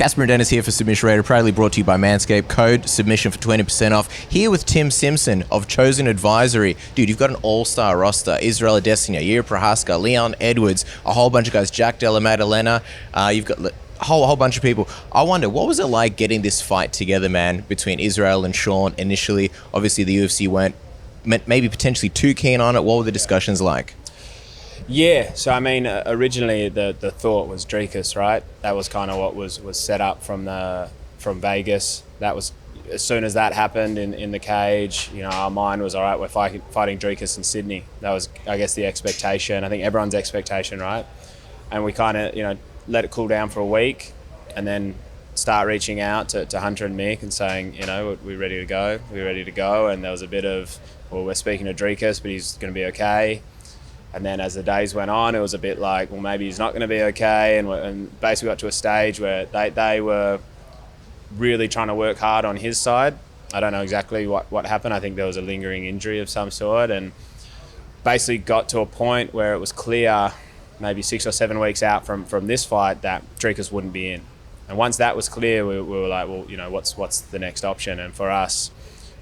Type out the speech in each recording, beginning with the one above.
Casper and Dennis here for Submission Radar, proudly brought to you by Manscaped. Code submission for 20% off. Here with Tim Simpson of Chosen Advisory. Dude, you've got an all-star roster. Israel Adesanya, Yuri Prohaska, Leon Edwards, a whole bunch of guys, Jack Della Maddalena. You've got a whole bunch of people. I wonder, what was it like getting this fight together, man, between Israel and Sean initially? Obviously, the UFC weren't maybe potentially too keen on it. What were the discussions like? Yeah, so I mean, originally the thought was Dricus, right? That was kind of what was set up from Vegas. That was, as soon as that happened in the cage, you know, our mind was, all right, we're fighting Dricus in Sydney. That was, I guess, the expectation. I think everyone's expectation, right? And we kind of, you know, let it cool down for a week, and then start reaching out to Hunter and Mick and saying, you know, we're ready to go. We're ready to go. And there was a bit of, well, we're speaking to Dricus, but he's going to be okay. And then as the days went on, it was a bit like, well, maybe he's not going to be okay. And basically got to a stage where they were really trying to work hard on his side. I don't know exactly what happened. I think there was a lingering injury of some sort. And basically got to a point where it was clear, maybe 6 or 7 weeks out from this fight, that Dricus wouldn't be in. And once that was clear, we were like, well, you know, what's the next option? And for us,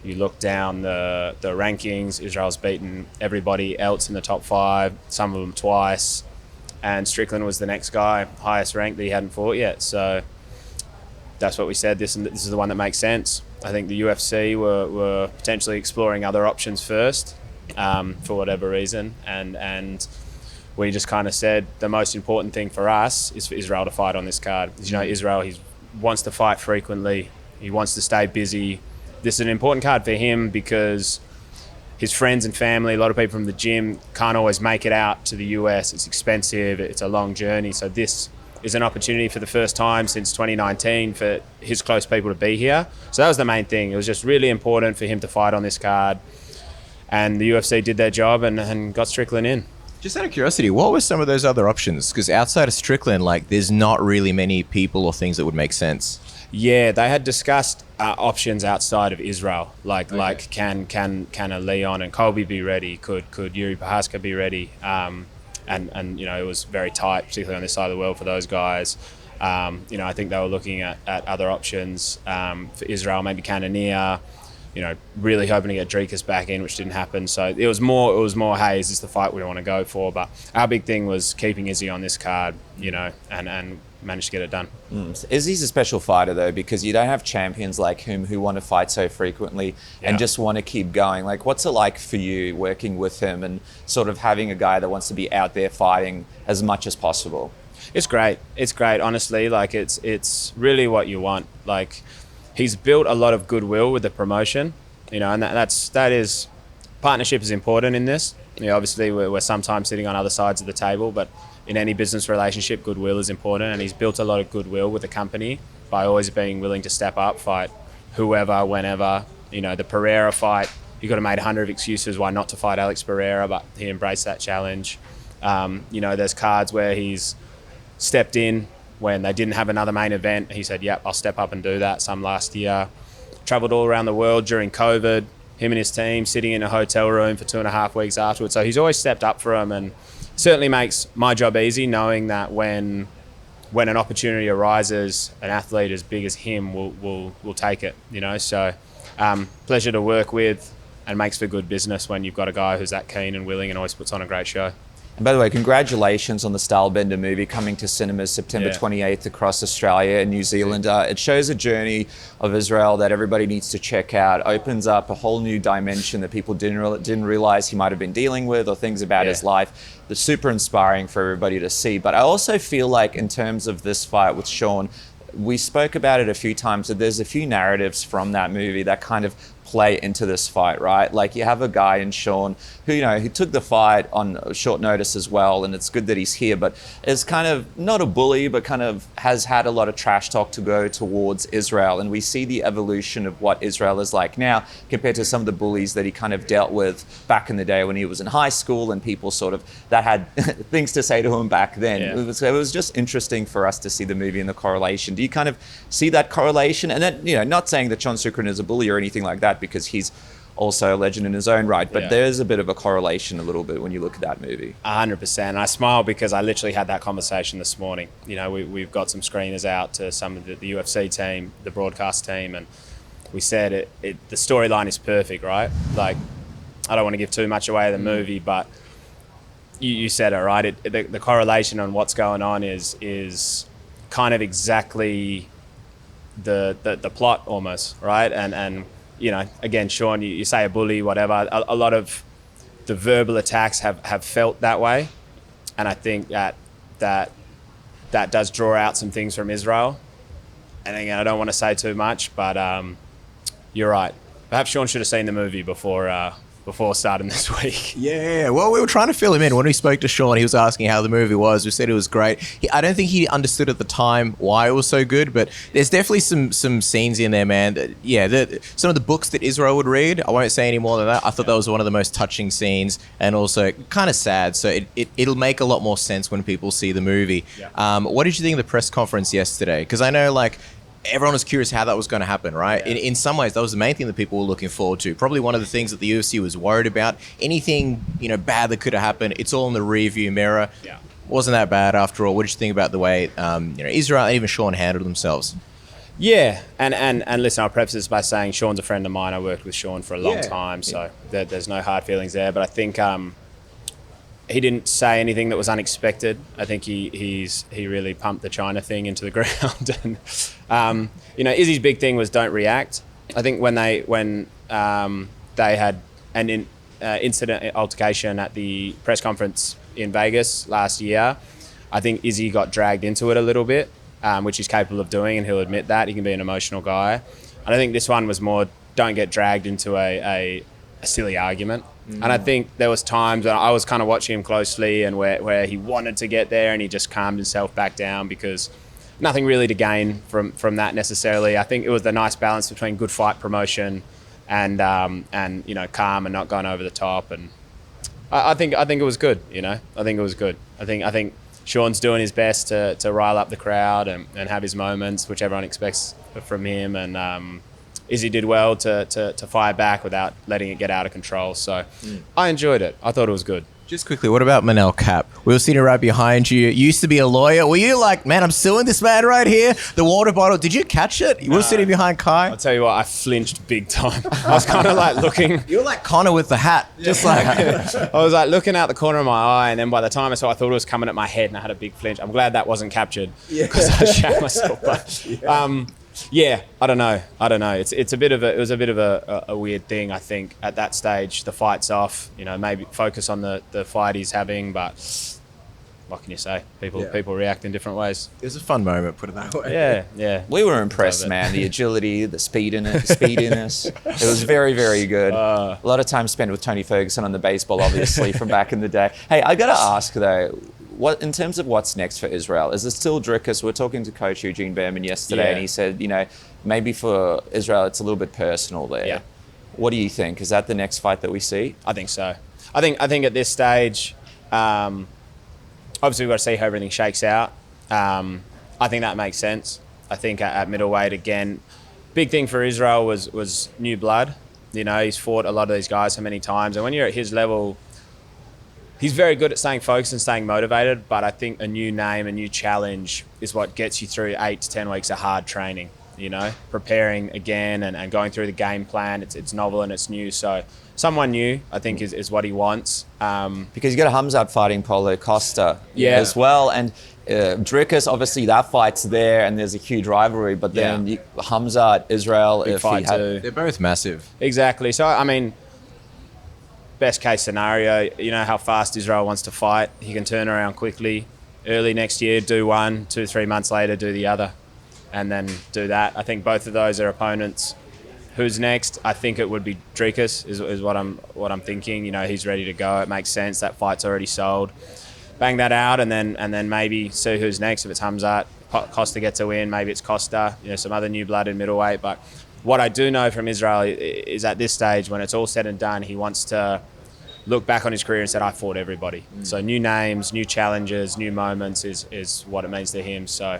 you look down the rankings, Israel's beaten everybody else in the top 5, some of them twice, and Strickland was the next guy, highest ranked, that he hadn't fought yet. So that's what we said, this is the one that makes sense. I think the UFC were potentially exploring other options first, for whatever reason, and we just kind of said the most important thing for us is for Israel to fight on this card. As you know, Israel, he wants to fight frequently, he wants to stay busy. This is an important card for him because his friends and family, a lot of people from the gym, can't always make it out to the US. It's expensive, it's a long journey. So this is an opportunity for the first time since 2019 for his close people to be here. So that was the main thing. It was just really important for him to fight on this card. And the UFC did their job and got Strickland in. Just out of curiosity, what were some of those other options? Because outside of Strickland, like, there's not really many people or things that would make sense. Yeah, they had discussed options outside of Israel, like can a Leon and Colby be ready? Could Yuri Prohaska be ready? And you know, it was very tight, particularly on this side of the world for those guys. You know, I think they were looking at other options for Israel, maybe Cannonier. You know, really hoping to get Dricus back in, which didn't happen. So it was more, hey, is this the fight we want to go for? But our big thing was keeping Izzy on this card, you know, and managed to get it done. Izzy's a special fighter though, because you don't have champions like him who want to fight so frequently and just want to keep going. Like, what's it like for you working with him and sort of having a guy that wants to be out there fighting as much as possible? It's great. It's great, honestly. Like, it's really what you want. Like, he's built a lot of goodwill with the promotion, you know, and that is partnership is important in this. You know, obviously we're sometimes sitting on other sides of the table, but in any business relationship, goodwill is important, and he's built a lot of goodwill with the company by always being willing to step up, fight whoever, whenever. You know, the Pereira fight, he could have made 100 excuses why not to fight Alex Pereira, but he embraced that challenge. You know, there's cards where he's stepped in when they didn't have another main event. He said, yep, I'll step up and do that. Some last year. Traveled all around the world during COVID, him and his team sitting in a hotel room for 2.5 weeks afterwards. So he's always stepped up for him, and certainly makes my job easy knowing that when an opportunity arises, an athlete as big as him will take it, you know. So pleasure to work with, and makes for good business when you've got a guy who's that keen and willing and always puts on a great show. And by the way, congratulations on the Stylebender movie coming to cinemas September 28th across Australia and New Zealand. It shows a journey of Israel that everybody needs to check out. Opens up a whole new dimension that people didn't realize he might have been dealing with, or things about his life. It's super inspiring for everybody to see. But I also feel like, in terms of this fight with Sean, we spoke about it a few times, that there's a few narratives from that movie that kind of play into this fight, right? Like, you have a guy in Sean who, you know, he took the fight on short notice as well, and it's good that he's here, but is kind of not a bully, but kind of has had a lot of trash talk to go towards Israel. And we see the evolution of what Israel is like now compared to some of the bullies that he kind of dealt with back in the day when he was in high school, and people sort of that had things to say to him back then. It was just interesting for us to see the movie and the correlation. Do you kind of see that correlation? And then, you know, not saying that Sean Strickland is a bully or anything like that, because he's also a legend in his own right. But Yeah. there's a bit of a correlation a little bit when you look at that movie. 100%. I smile because I literally had that conversation this morning. You know, we've got some screeners out to some of the UFC team, the broadcast team, and we said the storyline is perfect, right? Like, I don't want to give too much away of the movie, but you said it, right? The correlation on what's going on is kind of exactly the plot almost, right? And you know, again, Sean, you say a bully, whatever. A lot of the verbal attacks have felt that way, and I think that does draw out some things from Israel. And again, I don't want to say too much, but you're right. Perhaps Sean should have seen the movie before starting this week. Yeah, well, we were trying to fill him in. When we spoke to Sean, he was asking how the movie was. We said it was great. I don't think he understood at the time why it was so good, but there's definitely some scenes in there, man. Some of the books that Israel would read, I won't say any more than that. I thought that was one of the most touching scenes and also kind of sad. So it'll make a lot more sense when people see the movie. Yeah. What did you think of the press conference yesterday? Because I know, like, everyone was curious how that was going to happen, right? Yeah. In some ways, that was the main thing that people were looking forward to. Probably one of the things that the UFC was worried about. Anything, bad that could have happened, it's all in the rearview mirror. Yeah. Wasn't that bad after all. What did you think about the way Israel and even Sean handled themselves? Yeah, and listen, I'll preface this by saying Sean's a friend of mine. I worked with Sean for a long time, so there's no hard feelings there. But I think he didn't say anything that was unexpected. I think he really pumped the China thing into the ground. And Izzy's big thing was don't react. I think when they had an incident altercation at the press conference in Vegas last year, I think Izzy got dragged into it a little bit, which he's capable of doing, and he'll admit that. He can be an emotional guy. And I think this one was more don't get dragged into a silly argument. And I think there was times when I was kind of watching him closely and where he wanted to get there and he just calmed himself back down because nothing really to gain from that necessarily. I think it was the nice balance between good fight promotion and calm and not going over the top. And I think it was good. I think it was good. I think Sean's doing his best to rile up the crowd and have his moments, which everyone expects from him. And Izzy did well to fire back without letting it get out of control. So I enjoyed it. I thought it was good. Just quickly, what about Manel Cap? We were sitting right behind you. You used to be a lawyer. Were you like, man, I'm suing this man right here? The water bottle. Did you catch it? You were sitting behind Kai. I'll tell you what, I flinched big time. I was kind of like looking. You were like Connor with the hat. Just like. I was like looking out the corner of my eye, and then by the time I thought it was coming at my head and I had a big flinch. I'm glad that wasn't captured because I shat myself. But yeah, I don't know. It was a bit of a weird thing. I think at that stage the fight's off. Maybe focus on the fight he's having. But what can you say? People react in different ways. It was a fun moment, put it that way. Yeah. We were impressed, man. The agility, the speediness. It was very, very good. A lot of time spent with Tony Ferguson on the baseball, obviously, from back in the day. Hey, I got to ask, though, what in terms of what's next for Israel? Is it still Dricus? We're talking to Coach Eugene Behrman yesterday, and he said, maybe for Israel, it's a little bit personal there. Yeah. What do you think? Is that the next fight that we see? I think so. I think at this stage, obviously we've got to see how everything shakes out. I think that makes sense. I think at middleweight, again, big thing for Israel was new blood. He's fought a lot of these guys so many times, and when you're at his level, he's very good at staying focused and staying motivated, but I think a new name, a new challenge is what gets you through 8 to 10 weeks of hard training, preparing again and going through the game plan. It's novel and it's new. So someone new, I think, is what he wants. Because you got a Khamzat fighting Paulo Costa as well. And Dricus, obviously that fight's there and there's a huge rivalry, but then Khamzat, Israel, Big fight too. They're both massive. Exactly. So, I mean, best case scenario, how fast Israel wants to fight. He can turn around quickly. Early next year, do one, 2-3 months later, do the other, and then do that. I think both of those are opponents. Who's next? I think it would be Dricus is what I'm thinking. He's ready to go. It makes sense. That fight's already sold. Bang that out, and then maybe see who's next. If it's Khamzat, Costa gets a win. Maybe it's Costa. Some other new blood in middleweight. But what I do know from Israel is at this stage, when it's all said and done, he wants to look back on his career and said, I fought everybody. So new names, new challenges, new moments is what it means to him. So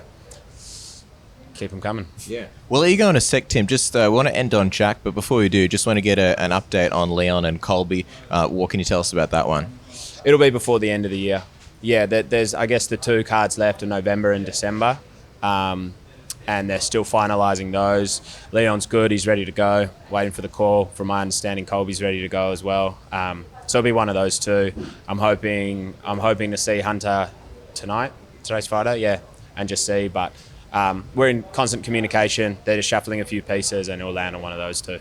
keep them coming. Yeah. We'll let you go in a sec, Tim. Just want to end on Jack, but before we do, just want to get an update on Leon and Colby. What can you tell us about that one? It'll be before the end of the year. Yeah, there's, I guess, the 2 cards left in November and December, and they're still finalising those. Leon's good. He's ready to go. Waiting for the call. From my understanding, Colby's ready to go as well. So it'll be one of those 2. I'm hoping to see Hunter tonight. Today's Friday, yeah, and just see. But we're in constant communication. They're just shuffling a few pieces, and it'll land on one of those 2.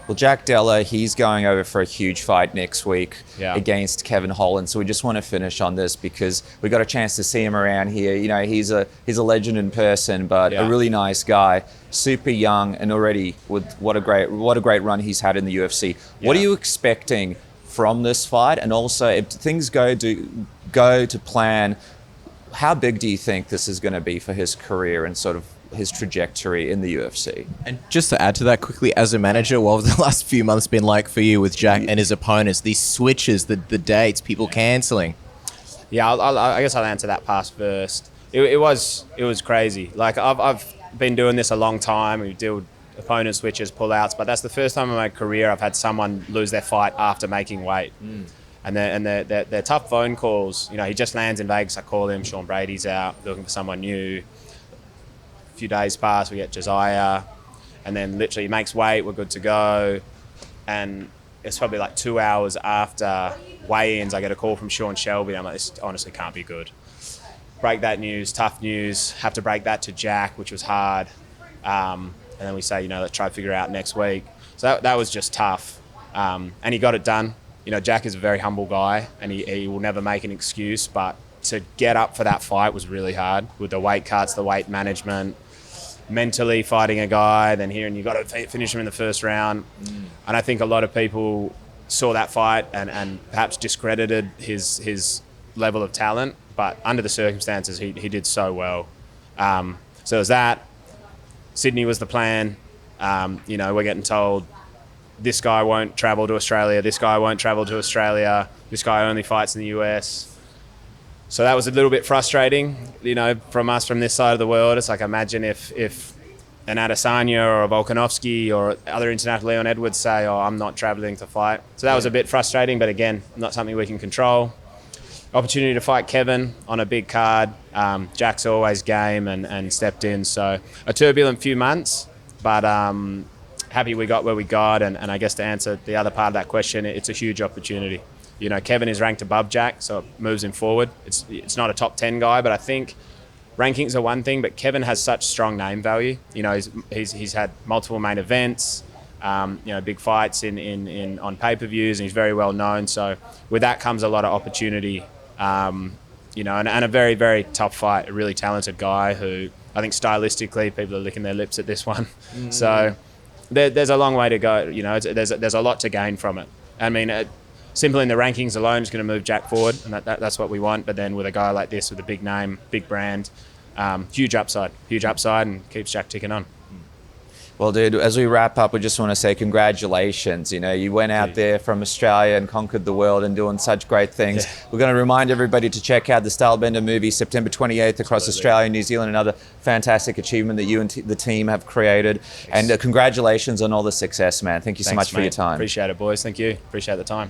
Well, Jack Della, he's going over for a huge fight next week against Kevin Holland. So we just want to finish on this because we got a chance to see him around here. You know, he's a legend in person, but a really nice guy, super young, and already with what a great run he's had in the UFC. What are you expecting from this fight? And also, if things go to plan, how big do you think this is going to be for his career and sort of his trajectory in the UFC? And just to add to that quickly, as a manager, what have the last few months been like for you with Jack and his opponents? These switches, the dates, people cancelling. Yeah, I guess I'll answer that pass first. It was crazy. Like I've been doing this a long time. We deal with opponent switches, pullouts, but that's the first time in my career I've had someone lose their fight after making weight. And they're tough phone calls. You know, he just lands in Vegas. I call him. Sean Brady's out looking for someone new. Few days pass, we get Josiah, and then literally he makes weight, we're good to go, and it's probably like 2 hours after weigh-ins I get a call from Sean Shelby. I'm like, this honestly can't be good. Break that news, tough news, have to break that to Jack, which was hard, and then we say, you know, let's try to figure it out next week. So that was just tough, and he got it done. You know, Jack is a very humble guy, and he will never make an excuse, but to get up for that fight was really hard with the weight cuts, the weight management, mentally fighting a guy, then hearing you got to finish him in the first round. And I think a lot of people saw that fight and perhaps discredited his level of talent, but under the circumstances, he did so well. So it was that. Sydney was the plan. You know, we're getting told this guy won't travel to Australia, this guy won't travel to Australia, this guy only fights in the US. So that was a little bit frustrating, you know, from us from this side of the world. It's like, imagine if an Adesanya or a Volkanovski or other international Leon Edwards say, oh, I'm not traveling to fight. So that was a bit frustrating, but again, not something we can control. Opportunity to fight Kevin on a big card. Jack's always game and stepped in. So a turbulent few months, but happy we got where we got. And I guess to answer the other part of that question, it's a huge opportunity. You know, Kevin is ranked above Jack, so it moves him forward. It's not a top 10 guy, but I think rankings are one thing, but Kevin has such strong name value. You know, he's had multiple main events, you know, big fights on pay-per-views, and he's very well known. So with that comes a lot of opportunity, you know, and a very, very tough fight. A really talented guy who I think stylistically people are licking their lips at this one. So there's a long way to go. You know, there's a lot to gain from it. I mean, simply in the rankings alone is going to move Jack forward, and that's what we want. But then with a guy like this, with a big name, big brand, huge upside, and keeps Jack ticking on. Well, dude, as we wrap up, we just want to say congratulations. You know, you went out there from Australia and conquered the world and doing such great things. Yeah. We're going to remind everybody to check out the Stylebender movie, September 28th, across Australia, New Zealand, another fantastic achievement that you and the team have created. Thanks. And congratulations on all the success, man. Thank you so much for your time. Appreciate it, boys. Thank you. Appreciate the time.